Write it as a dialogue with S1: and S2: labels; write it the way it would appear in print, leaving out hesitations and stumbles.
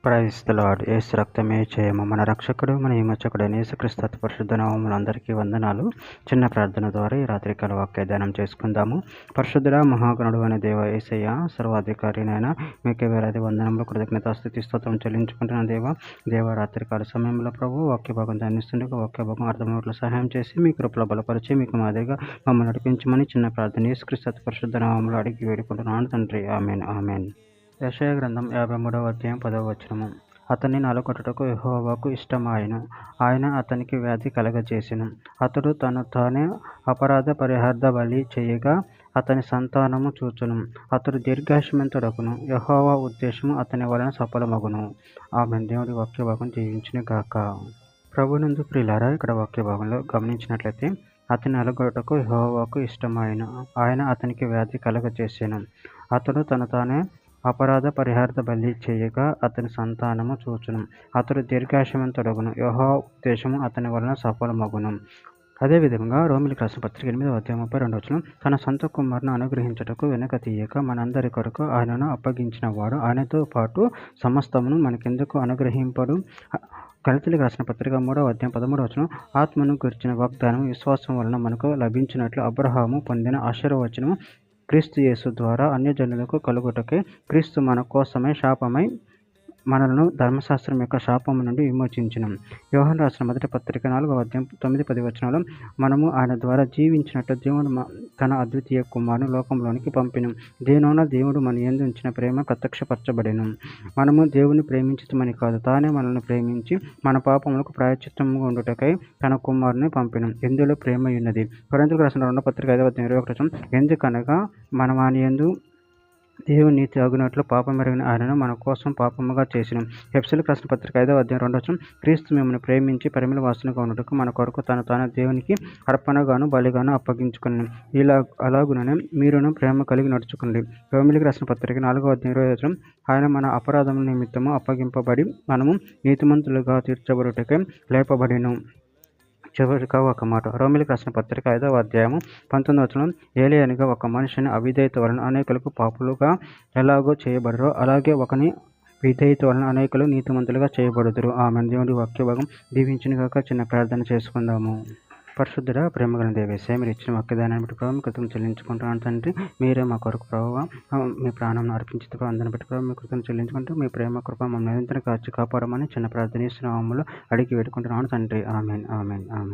S1: Praise the lord. యేసు రక్తమే జయము. మన రక్షకుడు మన విమోచకుడైన యేసుక్రీస్తు అతి పరిశుద్ధ నామములందరికీ వందనాలు. చిన్న ప్రార్థన ద్వారా ఈ రాత్రికాల వాక్య ధ్యానం చేసుకుందాము. పరిశుద్ధుడ మహాగణుడు అనే దేవ యేసయ్య, సర్వాధికారినైన మీకే వేలాది వందనములు, కృతజ్ఞతాస్తుతి స్తోత్రం చెల్లించుకుంటున్న దేవ రాత్రికాల సమయంలో ప్రభు వాక్య భాగం ధ్యానిస్తుండగా వాక్య భాగం అర్థమవుట్లో సహాయం చేసి మీ కృపలో బలపరిచి మీకు మాదిరిగా మమ్మల్ని నడిపించమని చిన్న ప్రార్థన యేసుక్రీస్తు అతి పరిశుద్ధ నామములో అడిగి వేడుకుంటున్నాను తండ్రి. Amen amen. యెషయా గ్రంథం 53వ అధ్యాయం 10వ వచనము. అతన్ని నలగొట్టుటకు యెహోవాకు ఇష్టమాయెను. ఆయన అతనికి వ్యాధి కలగజేసెను. అతడు తను తానే అపరాధ పరిహార్థ బలి చేయగా అతని సంతానము చూచును. అతడు దీర్ఘాయుష్మంతుడగును. యెహోవా ఉద్దేశము అతని వలన సఫలమగును. ఆమెన్. దేవుడి వాక్య భాగం జీవించును గాక. ప్రభునందు ప్రియులారా, ఇక్కడ వాక్య భాగంలో గమనించినట్లయితే అతని నలగొట్టుటకు యెహోవాకు ఇష్టమాయెను. ఆయన అతనికి వ్యాధి కలగజేసెను. అతడు తను తానే అపరాధ పరిహార్థ బలి చేయగా అతని సంతానము చూచును. అతడు దీర్ఘాయుష్మంతుడగును. యెహోవా ఉద్దేశము అతని వలన సఫలమగును. అదేవిధంగా రోమీయులకు రాసిన పత్రిక 8వ అధ్యాయం 32వ వచనం. తన సొంత కుమారుని అనుగ్రహించుటకు వెనుక తీయక మనందరి కొరకు ఆయనను అప్పగించిన వాడు ఆయనతో పాటు సమస్తమును మనకెందుకు అనుగ్రహింపడు. గలతీయులకు రాసిన పత్రిక 3వ అధ్యాయం 13వ వచనం. ఆత్మను గురించిన వాగ్దానం విశ్వాసం వలన మనకు లభించినట్లు అబ్రహాము పొందిన ఆశీర్వచనము క్రీస్తు యేసు ద్వారా అన్యజనులకు కలుగుటకే. క్రీస్తు మన కోసమై శాపమై మనలను ధర్మశాస్త్రం యొక్క శాపము నుండి విమోచించును. యోహాను రాసిన మొదటి పత్రిక 4వ అధ్యాయం 9-10 వచనాలు. మనము ఆయన ద్వారా జీవించినట్టు దేవుడు తన అద్వితీయ కుమారుని లోకంలోనికి పంపెను. దేనివలన దేవుడు మన యందు ఉంచిన ప్రేమ ప్రత్యక్షపరచబడెను. మనము దేవుని ప్రేమించుతామని కాదు, తానే మనల్ని ప్రేమించి మన పాపములకు ప్రాయశ్చిత్తముగా ఉండుటకై తన కుమారుని పంపెను. ఎందులో ప్రేమ ఉన్నది. కొరింథీయులకు రాసిన 2వ పత్రిక 5వ అధ్యాయం 21వ వచనం. ఎందుకనగా మనం ఆయన యందు దేవుని నీతి అగునట్లు పాపమెరిగిన ఆయనను మన కోసం పాపముగా చేసినాం. ఎఫెసీయులకు రాసిన పత్రిక 5వ అధ్యాయం 2వ వచనం. క్రీస్తు మిమ్మల్ని ప్రేమించి పరిమళ వాసనగా ఉన్నట్టుకు మన కొరకు తాను దేవునికి అర్పణగాను బలిగాను అప్పగించుకున్నాం. అలాగుననే మీరును ప్రేమ కలిగి నడుచుకోండి. రోమీయులకు రాసిన పత్రిక 4వ అధ్యాయం 20వ వచనం. ఆయన మన అపరాధముల నిమిత్తము అప్పగింపబడి మనము నీతిమంతులుగా తీర్చబడుటకై లేపబడిను. చివరిగా ఒక మాట. రోమీయులకు రాసిన పత్రిక 5వ అధ్యాయము 19వ వచనం. ఏలియానిగా ఒక మనిషిని అవిధేయత వలన అనేకులకు పాపులుగా ఎలాగో చేయబడరో అలాగే ఒకని విధేయత వలన అనేకులు నీతిమంతులుగా చేయబడుదురు. ఆమె. దేవుడి వాక్య భాగం దీవించును గాక. చిన్న ప్రార్థన చేసుకుందాము. పరిశుద్ధుడ ప్రేమగల దేవేశ, మీరు ఇచ్చిన వాక్యదానాన్ని బట్టి ప్రభావ మీ కృతజ్ఞతలు చెల్లించుకుంటున్నాను తండ్రి. మీరే మా కొరకు ప్రభావ మీ ప్రాణం అర్పించి అందరిని బట్టి ప్రభావ మీ కృతజ్ఞతలు చెల్లించుకుంటూ మీ ప్రేమ కృప మమ్మల్ని నిరంతరం కాచి కాపాడమని చిన్న ప్రార్థన నామములో అడిగి వేడుకుంటున్నాను తండ్రి. Amen amen amen.